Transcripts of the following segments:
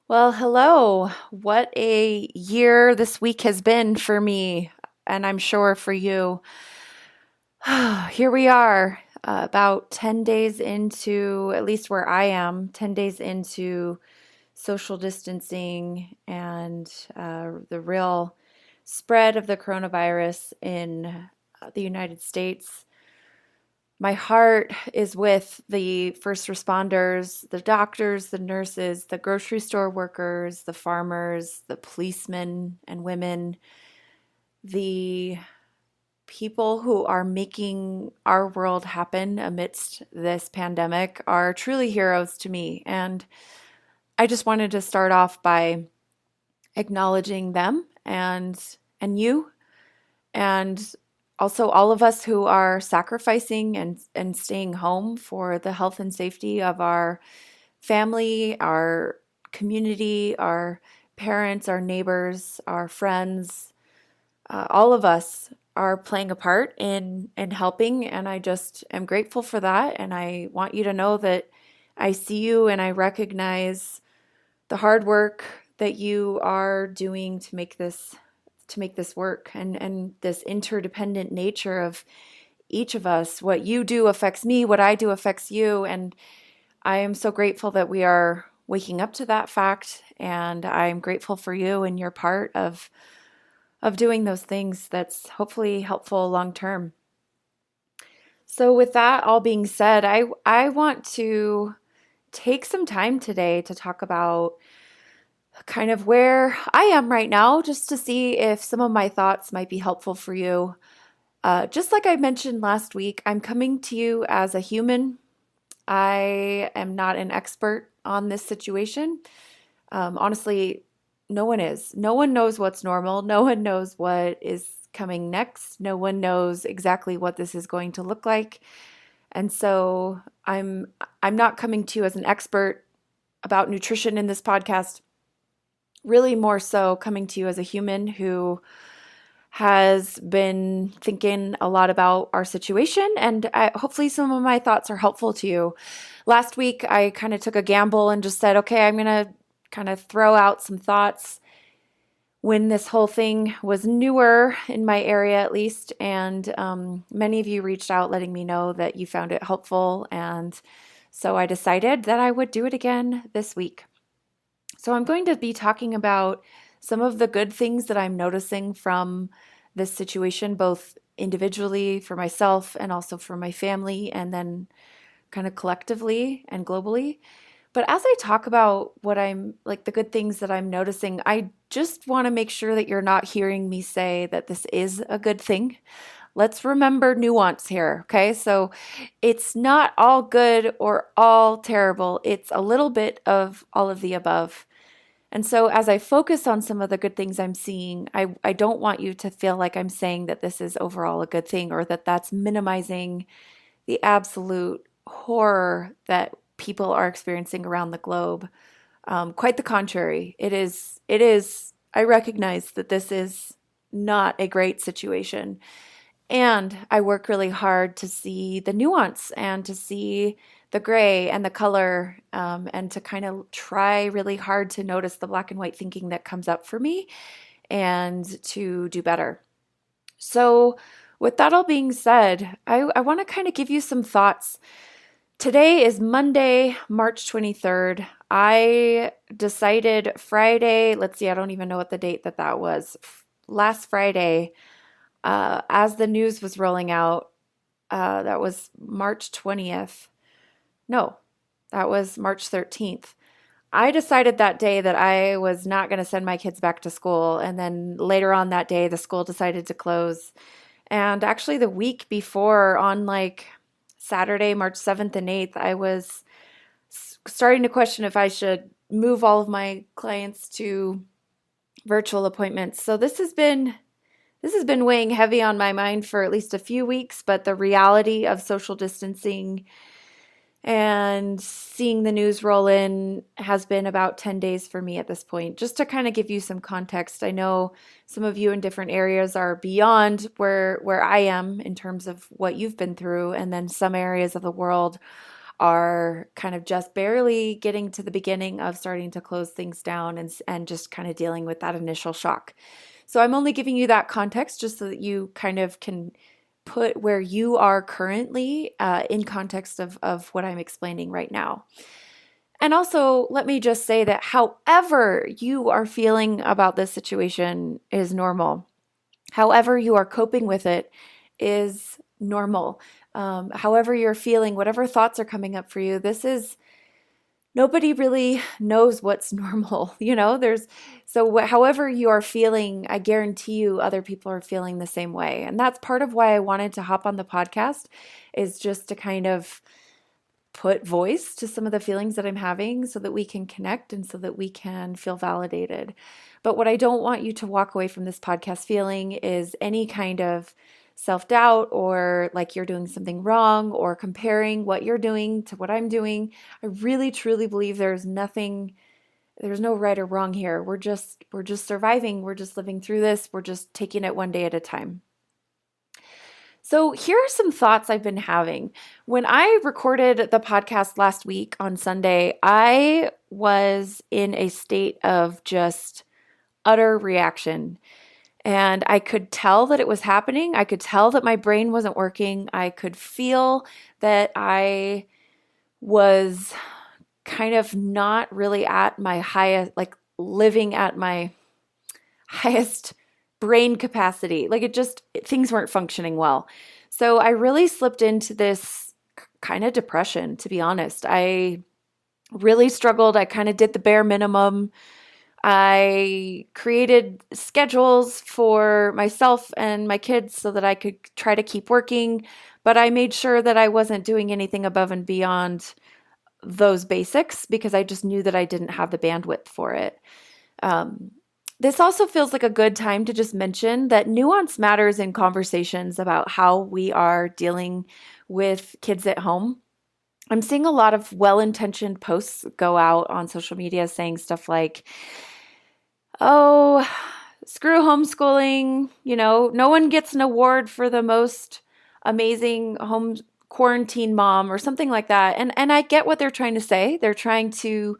Well, hello. What a year this week has been for me, and I'm sure for you. Here we are, about 10 days into, at least where I am, 10 days into social distancing and the real spread of the coronavirus in the United States. My heart is with the first responders, the doctors, the nurses, the grocery store workers, the farmers, the policemen and women, the people who are making our world happen amidst this pandemic are truly heroes to me. And I just wanted to start off by acknowledging them and you and also all of us who are sacrificing and staying home for the health and safety of our family, our community, our parents, our neighbors, our friends. All of us are playing a part in helping, and I just am grateful for that. And I want you to know that I see you and I recognize the hard work that you are doing to make this work and this interdependent nature of each of us. What you do affects me, what I do affects you, and I am so grateful that we are waking up to that fact, and I'm grateful for you and your part of doing those things that's hopefully helpful long term. So with that all being said, I want to take some time today to talk about kind of where I am right now, just to see if some of my thoughts might be helpful for you. Just like I mentioned last week, I'm coming to you as a human. I am not an expert on this situation. Honestly, no one is. No one knows what's normal. No one knows what is coming next. No one knows exactly what this is going to look like. And so I'm not coming to you as an expert about nutrition in this podcast, really more so coming to you as a human who has been thinking a lot about our situation, and hopefully some of my thoughts are helpful to you. Last week, I kind of took a gamble and just said, okay, I'm going to kind of throw out some thoughts when this whole thing was newer in my area, at least. And many of you reached out letting me know that you found it helpful. And so I decided that I would do it again this week. So I'm going to be talking about some of the good things that I'm noticing from this situation, both individually for myself and also for my family, and then kind of collectively and globally. But as I talk about what I'm like, the good things that I'm noticing, I just want to make sure that you're not hearing me say that this is a good thing. Let's remember nuance here, okay? So it's not all good or all terrible. It's a little bit of all of the above. And so, as I focus on some of the good things I'm seeing, I don't want you to feel like I'm saying that this is overall a good thing or that that's minimizing the absolute horror that people are experiencing around the globe. Quite the contrary. I recognize that this is not a great situation. And I work really hard to see the nuance and to see the gray and the color, and to kind of try really hard to notice the black and white thinking that comes up for me and to do better. So, with that all being said, I want to kind of give you some thoughts. Today is Monday, March 23rd. I decided Friday, let's see, I don't even know what the date that was. Last Friday, as the news was rolling out, that was March 20th. No, that was March 13th. I decided that day that I was not going to send my kids back to school. And then later on that day, the school decided to close. And actually, the week before, on like Saturday, March 7th and 8th, I was starting to question if I should move all of my clients to virtual appointments. So this has been weighing heavy on my mind for at least a few weeks, but the reality of social distancing and seeing the news roll in has been about 10 days for me at this point. Just to kind of give you some context, I know some of you in different areas are beyond where I am in terms of what you've been through, and then some areas of the world are kind of just barely getting to the beginning of starting to close things down and just kind of dealing with that initial shock. So I'm only giving you that context just so that you kind of can put where you are currently in context of what I'm explaining right now. And also, let me just say that however you are feeling about this situation is normal. However you are coping with it is normal. However you're feeling, whatever thoughts are coming up for you, nobody really knows what's normal. However you are feeling, I guarantee you other people are feeling the same way. And that's part of why I wanted to hop on the podcast, is just to kind of put voice to some of the feelings that I'm having so that we can connect and so that we can feel validated. But what I don't want you to walk away from this podcast feeling is any kind of self-doubt or like you're doing something wrong or comparing what you're doing to what I'm doing. I really truly believe there's no right or wrong here. We're just surviving. We're just living through this. We're just taking it one day at a time. So here are some thoughts I've been having. When I recorded the podcast last week on Sunday, I was in a state of just utter reaction. And I could tell that it was happening. I could tell that my brain wasn't working. I could feel that I was kind of not really at my highest, like living at my highest brain capacity. Things weren't functioning well. So I really slipped into this kind of depression, to be honest. I really struggled. I kind of did the bare minimum. I created schedules for myself and my kids so that I could try to keep working, but I made sure that I wasn't doing anything above and beyond those basics because I just knew that I didn't have the bandwidth for it. This also feels like a good time to just mention that nuance matters in conversations about how we are dealing with kids at home. I'm seeing a lot of well-intentioned posts go out on social media saying stuff like, oh, screw homeschooling, no one gets an award for the most amazing home quarantine mom or something like that. And I get what they're trying to say. They're trying to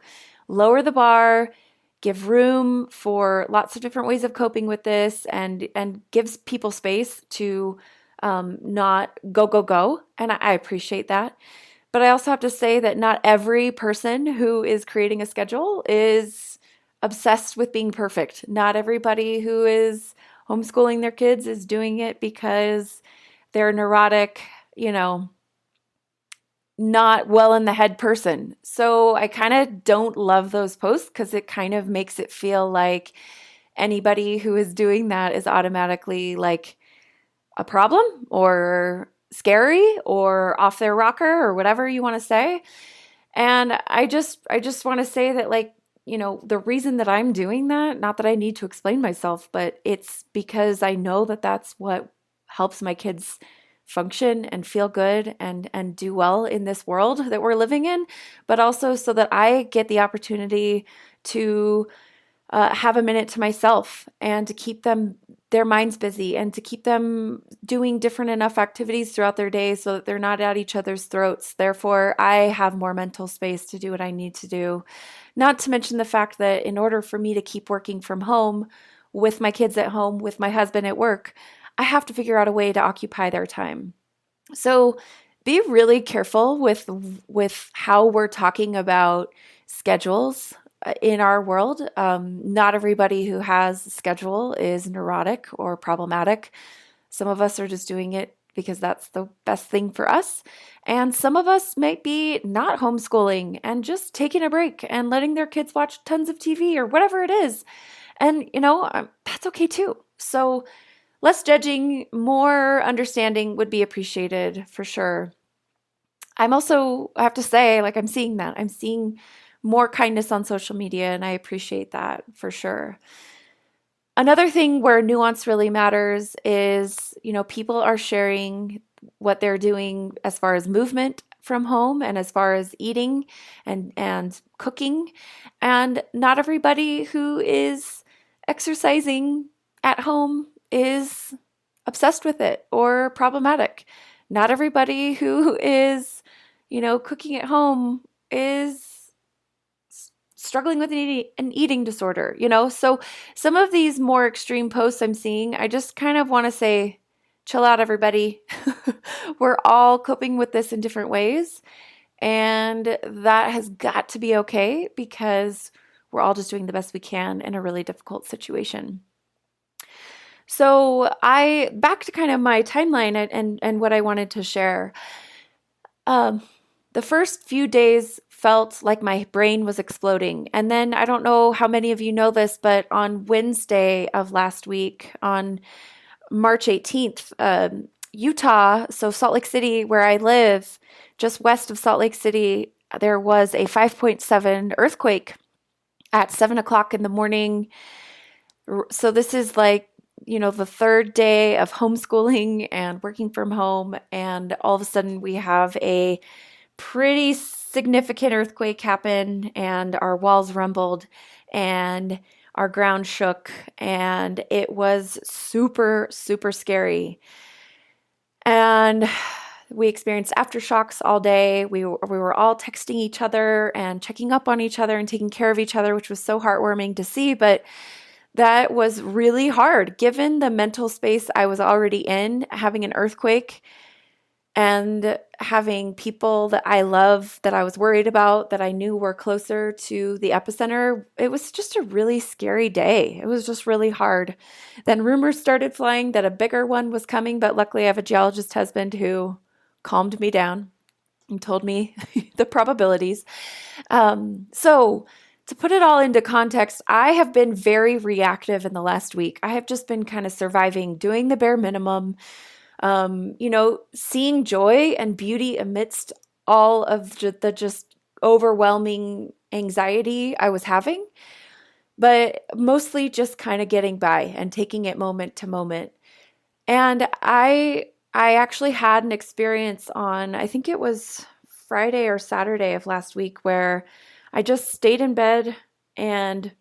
lower the bar, give room for lots of different ways of coping with this, and gives people space to not go. And I appreciate that. But I also have to say that not every person who is creating a schedule is obsessed with being perfect. Not everybody who is homeschooling their kids is doing it because they're neurotic, not well in the head person. So I kind of don't love those posts because it kind of makes it feel like anybody who is doing that is automatically like a problem or scary or off their rocker or whatever you want to say. And I just want to say that the reason that I'm doing that, not that I need to explain myself, but it's because I know that that's what helps my kids function and feel good and do well in this world that we're living in, but also so that I get the opportunity to have a minute to myself and to keep their minds busy and to keep them doing different enough activities throughout their day so that they're not at each other's throats. Therefore, I have more mental space to do what I need to do. Not to mention the fact that in order for me to keep working from home with my kids at home, with my husband at work, I have to figure out a way to occupy their time. So be really careful with how we're talking about schedules in our world. Not everybody who has a schedule is neurotic or problematic. Some of us are just doing it because that's the best thing for us. And some of us might be not homeschooling and just taking a break and letting their kids watch tons of TV or whatever it is. And, that's okay too. So less judging, more understanding would be appreciated for sure. I have to say, I'm seeing that. I'm seeing more kindness on social media, and I appreciate that for sure. Another thing where nuance really matters is, people are sharing what they're doing as far as movement from home and as far as eating and cooking. And not everybody who is exercising at home is obsessed with it or problematic. Not everybody who is, cooking at home is struggling with an eating disorder, So some of these more extreme posts I'm seeing, I just kind of want to say, chill out, everybody. We're all coping with this in different ways. And that has got to be okay because we're all just doing the best we can in a really difficult situation. So I back to kind of my timeline and what I wanted to share. Um, the first few days felt like my brain was exploding. And then I don't know how many of you know this, but on Wednesday of last week, on March 18th, Utah, so Salt Lake City, where I live, just west of Salt Lake City, there was a 5.7 earthquake at 7 o'clock in the morning. So this is like, the third day of homeschooling and working from home. And all of a sudden we have a pretty significant earthquake happen and our walls rumbled and our ground shook and it was super, super scary. And we experienced aftershocks all day. We were all texting each other and checking up on each other and taking care of each other, which was so heartwarming to see. But that was really hard given the mental space I was already in, having an earthquake and having people that I love, that I was worried about, that I knew were closer to the epicenter. It was just a really scary day. It was just really hard. Then rumors started flying that a bigger one was coming, but luckily I have a geologist husband who calmed me down and told me the probabilities. So to put it all into context, I have been very reactive in the last week. I have just been kind of surviving, doing the bare minimum, seeing joy and beauty amidst all of the just overwhelming anxiety I was having, but mostly just kind of getting by and taking it moment to moment. And I actually had an experience on, I think it was Friday or Saturday of last week, where I just stayed in bed and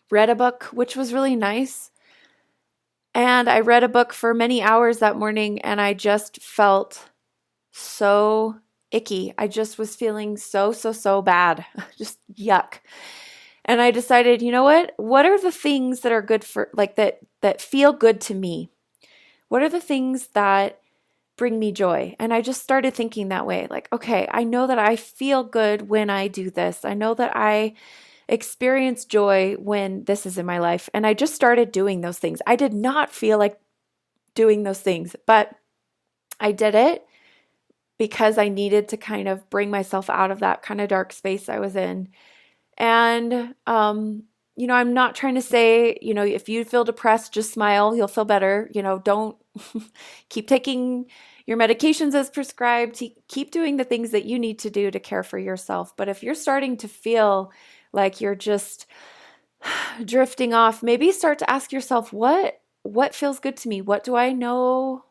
read a book, which was really nice. And I read a book for many hours that morning and I just felt so icky. I just was feeling so, so, so bad. Just yuck. And I decided, you know what? What are the things that are good for, like, that feel good to me? What are the things that bring me joy? And I just started thinking that way. Like, okay, I know that I feel good when I do this. I know that I experience joy when this is in my life. And I just started doing those things. I did not feel like doing those things, but I did it because I needed to kind of bring myself out of that kind of dark space I was in. And, I'm not trying to say, if you feel depressed, just smile, you'll feel better. Don't keep taking your medications as prescribed. Keep doing the things that you need to do to care for yourself. But if you're starting to feel like you're just drifting off, maybe start to ask yourself, what feels good to me? What do I know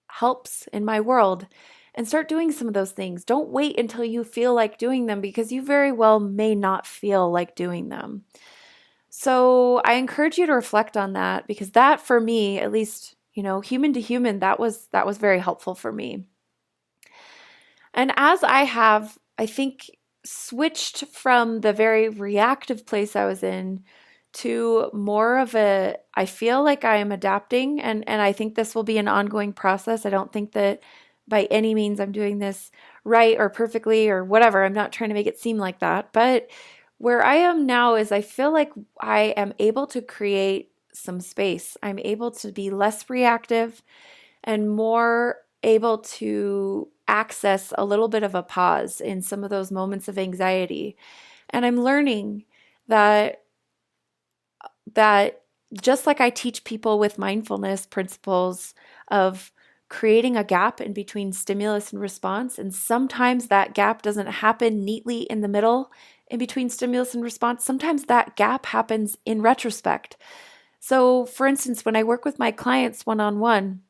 helps in my world? And start doing some of those things. Don't wait until you feel like doing them because you very well may not feel like doing them. So I encourage you to reflect on that because that, for me, at least, human to human, that was very helpful for me. And as I have, I think, switched from the very reactive place I was in to more of I feel like I am adapting, and I think this will be an ongoing process. I don't think that by any means I'm doing this right or perfectly or whatever. I'm not trying to make it seem like that. But where I am now is I feel like I am able to create some space. I'm able to be less reactive and more able to access a little bit of a pause in some of those moments of anxiety. And I'm learning that just like I teach people with mindfulness principles of creating a gap in between stimulus and response, and sometimes that gap doesn't happen neatly in the middle in between stimulus and response. Sometimes that gap happens in retrospect. So, for instance, when I work with my clients one-on-one,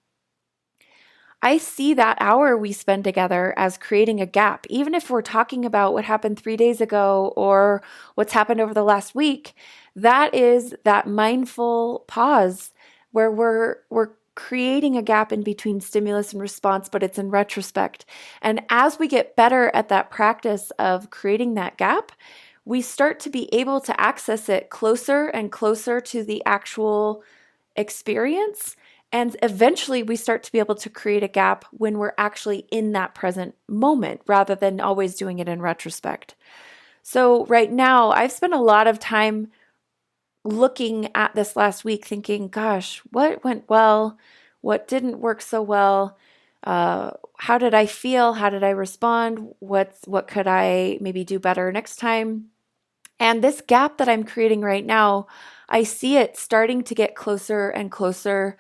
I see that hour we spend together as creating a gap. Even if we're talking about what happened 3 days ago or what's happened over the last week, that is that mindful pause where we're creating a gap in between stimulus and response, but it's in retrospect. And as we get better at that practice of creating that gap, we start to be able to access it closer and closer to the actual experience. And eventually we start to be able to create a gap when we're actually in that present moment rather than always doing it in retrospect. So right now, I've spent a lot of time looking at this last week thinking, gosh, what went well? What didn't work so well? How did I feel? How did I respond? What could I maybe do better next time? And this gap that I'm creating right now, I see it starting to get closer and closer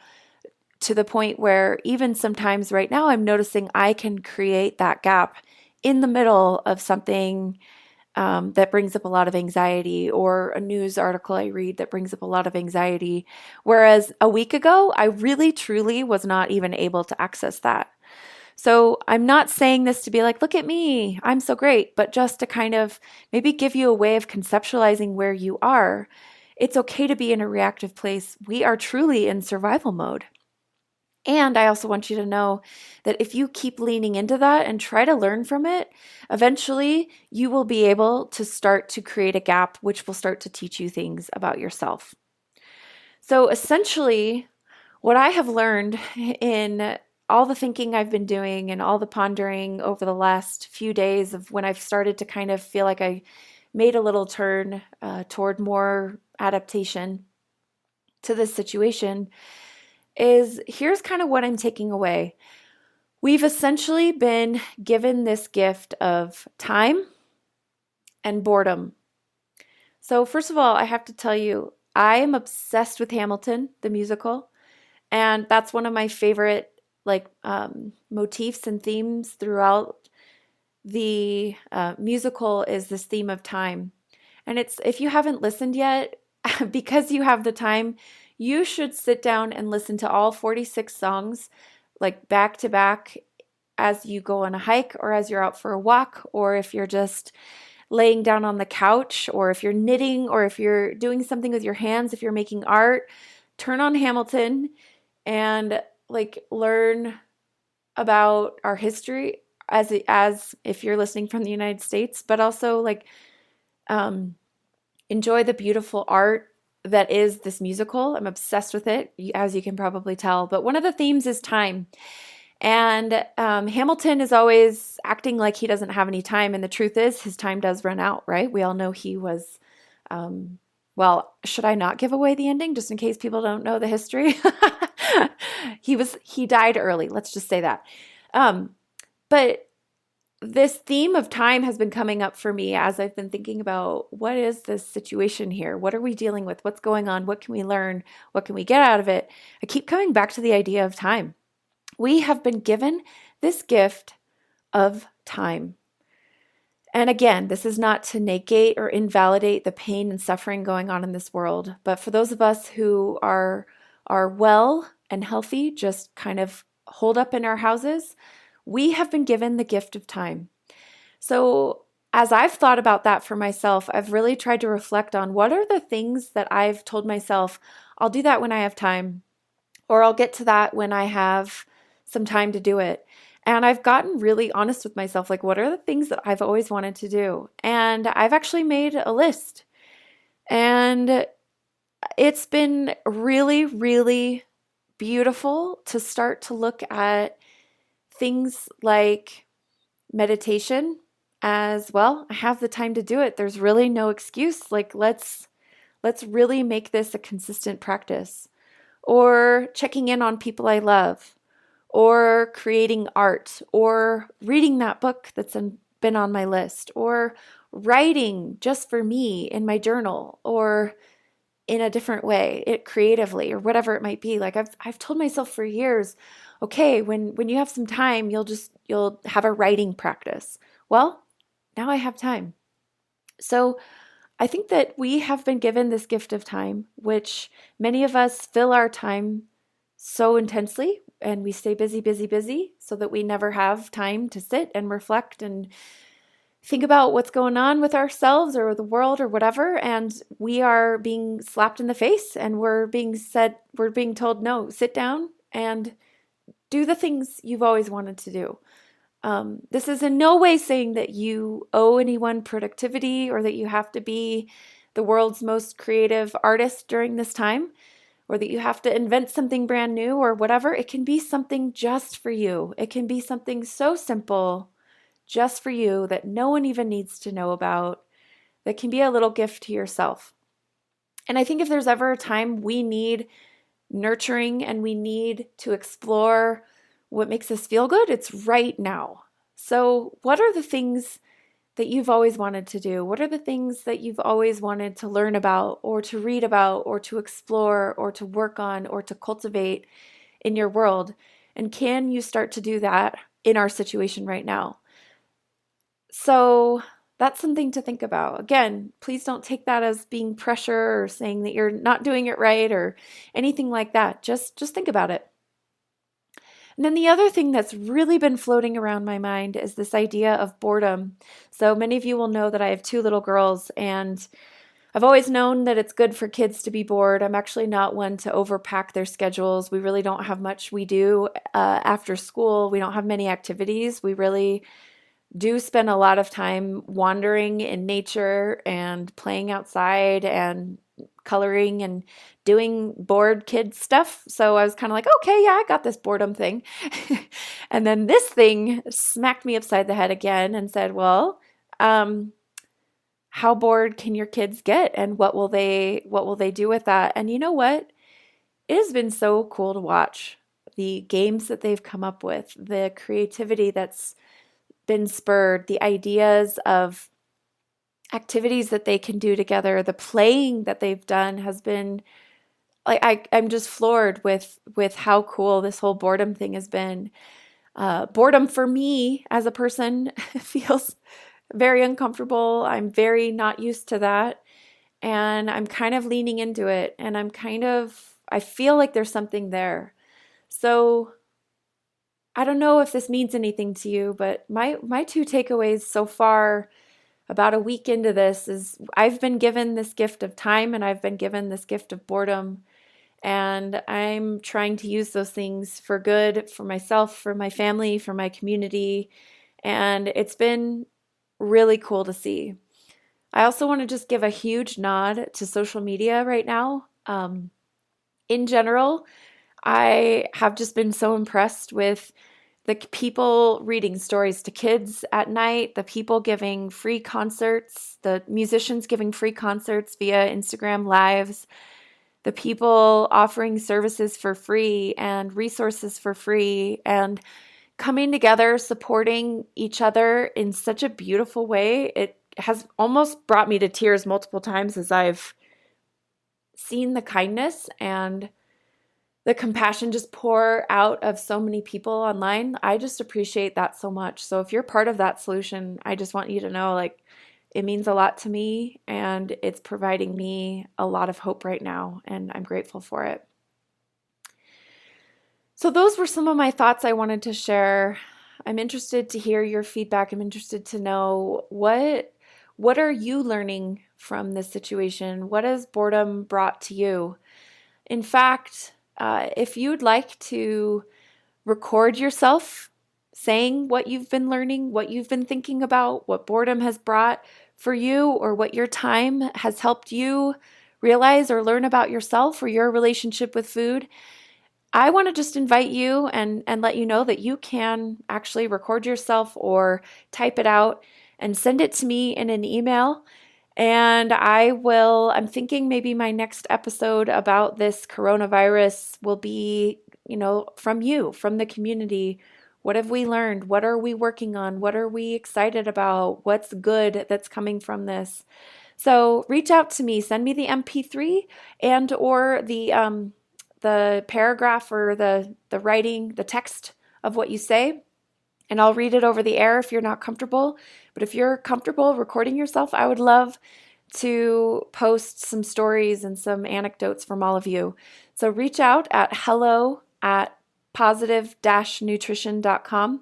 to the point where even sometimes right now I'm noticing I can create that gap in the middle of something that brings up a lot of anxiety, or a news article I read that brings up a lot of anxiety. Whereas a week ago, I really truly was not even able to access that. So I'm not saying this to be like, look at me, I'm so great, but just to kind of maybe give you a way of conceptualizing where you are. It's okay to be in a reactive place. We are truly in survival mode. And I also want you to know that if you keep leaning into that and try to learn from it, eventually you will be able to start to create a gap, which will start to teach you things about yourself. So essentially, what I have learned in all the thinking I've been doing and all the pondering over the last few days of when I've started to kind of feel like I made a little turn toward more adaptation to this situation is here's kind of what I'm taking away. We've essentially been given this gift of time and boredom. So first of all, I have to tell you, I am obsessed with Hamilton, the musical, and that's one of my favorite motifs and themes throughout the musical is this theme of time. And it's, if you haven't listened yet, because you have the time, you should sit down and listen to all 46 songs, like back to back, as you go on a hike or as you're out for a walk, or if you're just laying down on the couch, or if you're knitting, or if you're doing something with your hands, if you're making art, turn on Hamilton and learn about our history as if you're listening from the United States, but also enjoy the beautiful art that is this musical. I'm obsessed with it, as you can probably tell. But one of the themes is time. And Hamilton is always acting like he doesn't have any time. And the truth is, his time does run out, right? We all know he was, well, should I not give away the ending just in case people don't know the history? He died early. Let's just say that. But this theme of time has been coming up for me as I've been thinking about what is this situation here? What are we dealing with? What's going on? What can we learn? What can we get out of it? I keep coming back to the idea of time. We have been given this gift of time. And again, this is not to negate or invalidate the pain and suffering going on in this world, but for those of us who are well and healthy, just kind of holed up in our houses, we have been given the gift of time. So as I've thought about that for myself, I've really tried to reflect on what are the things that I've told myself, I'll do that when I have time, or I'll get to that when I have some time to do it. And I've gotten really honest with myself, like what are the things that I've always wanted to do? And I've actually made a list. And it's been really, really beautiful to start to look at things like meditation as well. I have the time to do it. There's really no excuse. Let's really make this a consistent practice. Or checking in on people I love, or creating art, or reading that book that's been on my list, or writing just for me in my journal, or in a different way, it creatively, or whatever it might be. I've told myself for years, okay, when you have some time, you'll have a writing practice. Well, now I have time. So I think that we have been given this gift of time, which many of us fill our time so intensely, and we stay busy, busy, busy, so that we never have time to sit and reflect and think about what's going on with ourselves or the world or whatever. And we are being slapped in the face, and we're being told, no, sit down and do the things you've always wanted to do. This is in no way saying that you owe anyone productivity or that you have to be the world's most creative artist during this time, or that you have to invent something brand new or whatever. It can be something just for you. It can be something so simple just for you that no one even needs to know about, that can be a little gift to yourself. And I think if there's ever a time we need nurturing and we need to explore what makes us feel good, it's right now. So, what are the things that you've always wanted to do? What are the things that you've always wanted to learn about, or to read about, or to explore, or to work on, or to cultivate in your world? And can you start to do that in our situation right now? So, that's something to think about. Again, please don't take that as being pressure or saying that you're not doing it right or anything like that. Just think about it. And then the other thing that's really been floating around my mind is this idea of boredom. So many of you will know that I have 2 little girls, and I've always known that it's good for kids to be bored. I'm actually not one to overpack their schedules. We really don't have much we do after school. We don't have many activities. We really do spend a lot of time wandering in nature and playing outside and coloring and doing bored kid stuff. So I was kind of like, okay, yeah, I got this boredom thing. And then this thing smacked me upside the head again and said, well, how bored can your kids get, and what will they do with that? And you know what? It has been so cool to watch the games that they've come up with, the creativity that's been spurred, the ideas of activities that they can do together, the playing that they've done has been like I'm just floored with how cool this whole boredom thing has been. Boredom for me as a person feels very uncomfortable. I'm very not used to that, and I'm kind of leaning into it, and I feel like there's something there. So I don't know if this means anything to you, but my 2 takeaways so far about a week into this is I've been given this gift of time, and I've been given this gift of boredom, and I'm trying to use those things for good, for myself, for my family, for my community, and it's been really cool to see. I also want to just give a huge nod to social media right now. In general, I have just been so impressed with the people reading stories to kids at night, the people giving free concerts, the musicians giving free concerts via Instagram Lives, the people offering services for free and resources for free, and coming together, supporting each other in such a beautiful way. It has almost brought me to tears multiple times as I've seen the kindness and the compassion just pour out of so many people online. I just appreciate that so much. So if you're part of that solution, I just want you to know, like, it means a lot to me, and it's providing me a lot of hope right now, and I'm grateful for it. So those were some of my thoughts I wanted to share. I'm interested to hear your feedback. I'm interested to know what are you learning from this situation? What has boredom brought to you? In fact, if you'd like to record yourself saying what you've been learning, what you've been thinking about, what boredom has brought for you, or what your time has helped you realize or learn about yourself or your relationship with food, I want to just invite you and let you know that you can actually record yourself or type it out and send it to me in an email. And I'm thinking maybe my next episode about this coronavirus will be, from you, from the community. What have we learned? What are we working on? What are we excited about? What's good that's coming from this? So reach out to me, send me the MP3 and or the paragraph or the writing, the text of what you say, and I'll read it over the air if you're not comfortable. But if you're comfortable recording yourself, I would love to post some stories and some anecdotes from all of you. So reach out at hello@positive-nutrition.com,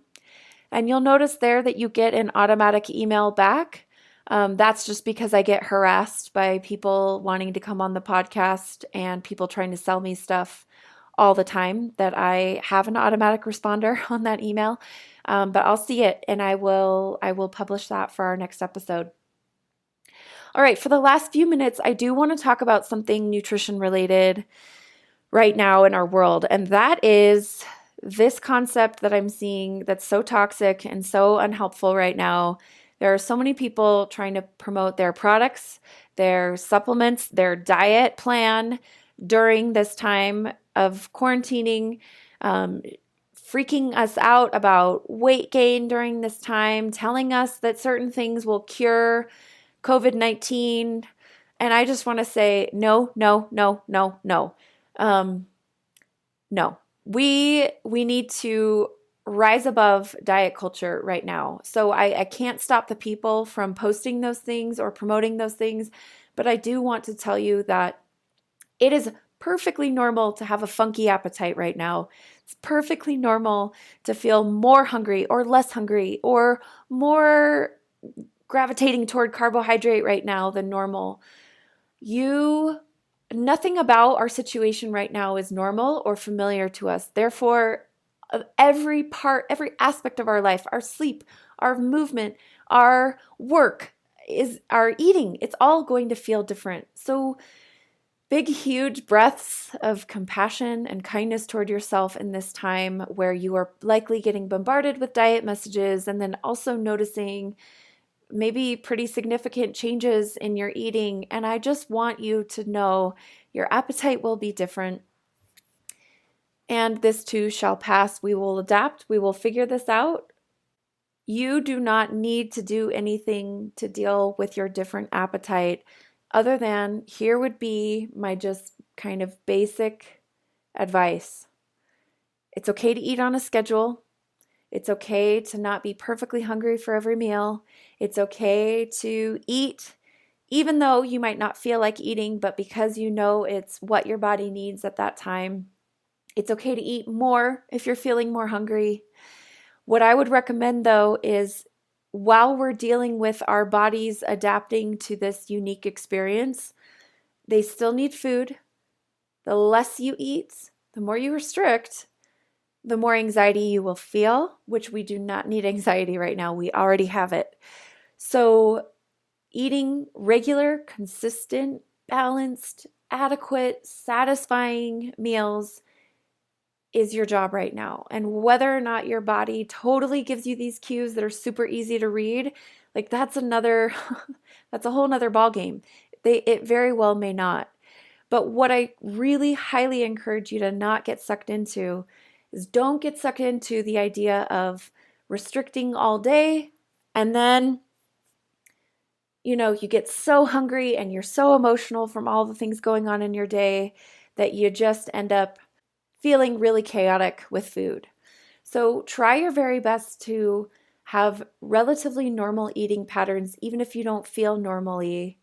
and you'll notice there that you get an automatic email back. That's just because I get harassed by people wanting to come on the podcast and people trying to sell me stuff all the time that I have an automatic responder on that email. But I'll see it and I will publish that for our next episode. All right, for the last few minutes, I do want to talk about something nutrition related right now in our world, and that is this concept that I'm seeing that's so toxic and so unhelpful right now. There are so many people trying to promote their products, their supplements, their diet plan during this time of quarantining, um, freaking us out about weight gain during this time, telling us that certain things will cure COVID-19. And I just want to say no, no, no, no, no. Um, no. We need to rise above diet culture right now. So I can't stop the people from posting those things or promoting those things, but I do want to tell you that it is perfectly normal to have a funky appetite right now. It's perfectly normal to feel more hungry or less hungry or more gravitating toward carbohydrate right now than normal. Nothing about our situation right now is normal or familiar to us. Therefore, every part, every aspect of our life, our sleep, our movement, our work, is our eating, it's all going to feel different. So big, huge breaths of compassion and kindness toward yourself in this time where you are likely getting bombarded with diet messages, and then also noticing maybe pretty significant changes in your eating. And I just want you to know your appetite will be different. And this too shall pass. We will adapt. We will figure this out. You do not need to do anything to deal with your different appetite other than here would be my just kind of basic advice. It's okay to eat on a schedule. It's okay to not be perfectly hungry for every meal. It's okay to eat even though you might not feel like eating, but because you know it's what your body needs at that time. It's okay to eat more if you're feeling more hungry. What I would recommend though is while we're dealing with our bodies adapting to this unique experience, they still need food. The less you eat, the more you restrict, the more anxiety you will feel, which we do not need anxiety right now. We already have it. So eating regular, consistent, balanced, adequate, satisfying meals is your job right now. And whether or not your body totally gives you these cues that are super easy to read, like that's another, that's a whole nother ball game. It very well may not. But what I really highly encourage you to not get sucked into is don't get sucked into the idea of restricting all day and then you get so hungry and you're so emotional from all the things going on in your day that you just end up feeling really chaotic with food. So try your very best to have relatively normal eating patterns, even if you don't feel normally.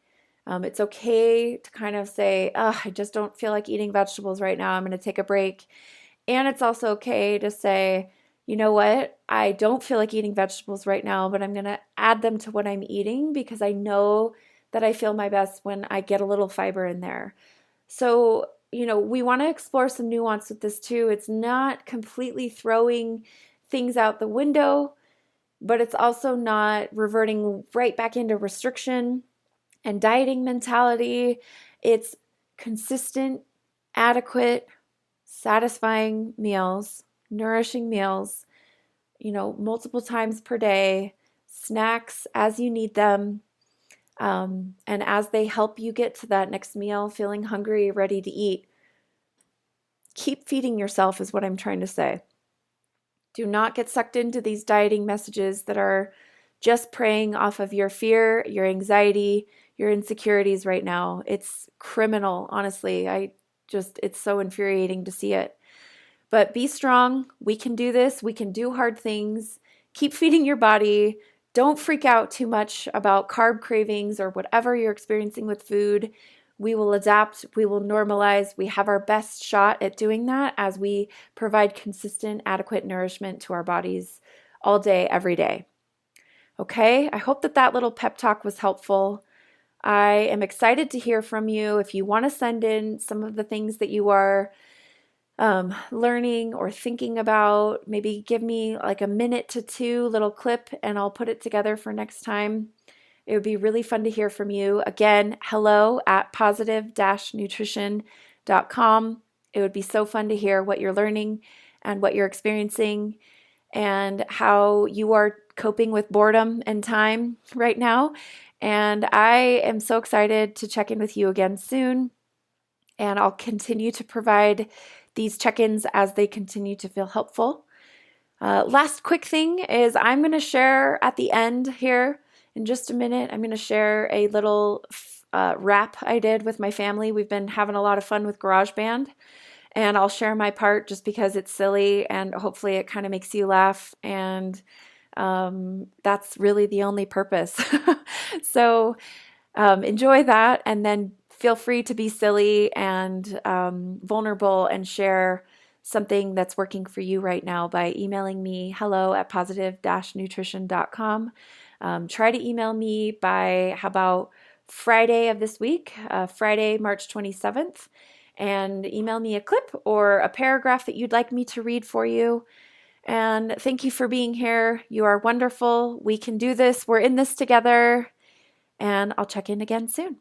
It's okay to kind of say, I just don't feel like eating vegetables right now. I'm going to take a break. And it's also okay to say, you know what? I don't feel like eating vegetables right now, but I'm going to add them to what I'm eating because I know that I feel my best when I get a little fiber in there. So, we want to explore some nuance with this too. It's not completely throwing things out the window, but it's also not reverting right back into restriction and dieting mentality. It's consistent, adequate, satisfying meals, nourishing meals, multiple times per day, snacks as you need them. And as they help you get to that next meal, feeling hungry, ready to eat, keep feeding yourself is what I'm trying to say. Do not get sucked into these dieting messages that are just preying off of your fear, your anxiety, your insecurities right now. It's criminal, honestly. It's so infuriating to see it. But be strong. We can do this. We can do hard things. Keep feeding your body. Don't freak out too much about carb cravings or whatever you're experiencing with food. We will adapt. We will normalize. We have our best shot at doing that as we provide consistent, adequate nourishment to our bodies all day, every day. Okay? I hope that little pep talk was helpful. I am excited to hear from you. If you want to send in some of the things that you are learning or thinking about, maybe give me like a minute to two little clip and I'll put it together for next time. It would be really fun to hear from you. Again, hello at positive-nutrition.com. It would be so fun to hear what you're learning and what you're experiencing and how you are coping with boredom and time right now. And I am so excited to check in with you again soon. And I'll continue to provide these check-ins as they continue to feel helpful. Last quick thing is I'm going to share at the end here in just a minute. I'm going to share a little rap I did with my family. We've been having a lot of fun with GarageBand, and I'll share my part just because it's silly and hopefully it kind of makes you laugh. And that's really the only purpose. So enjoy that, and then feel free to be silly and vulnerable and share something that's working for you right now by emailing me hello at positive-nutrition.com. Try to email me by, how about Friday of this week, Friday, March 27th, and email me a clip or a paragraph that you'd like me to read for you. And thank you for being here. You are wonderful. We can do this. We're in this together. And I'll check in again soon.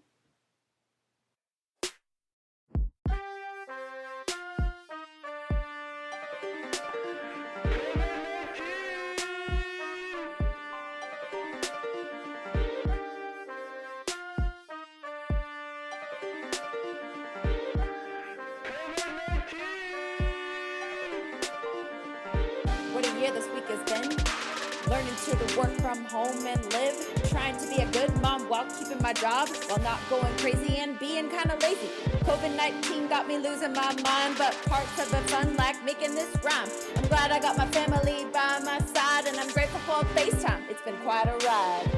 What a year this week has been. Learning to work from home and live. Trying to be a good mom while keeping my job, while not going crazy and being kind of lazy. COVID-19 got me losing my mind, but parts of it fun, like making this rhyme. I'm glad I got my family by my side, and I'm grateful for FaceTime. It's been quite a ride.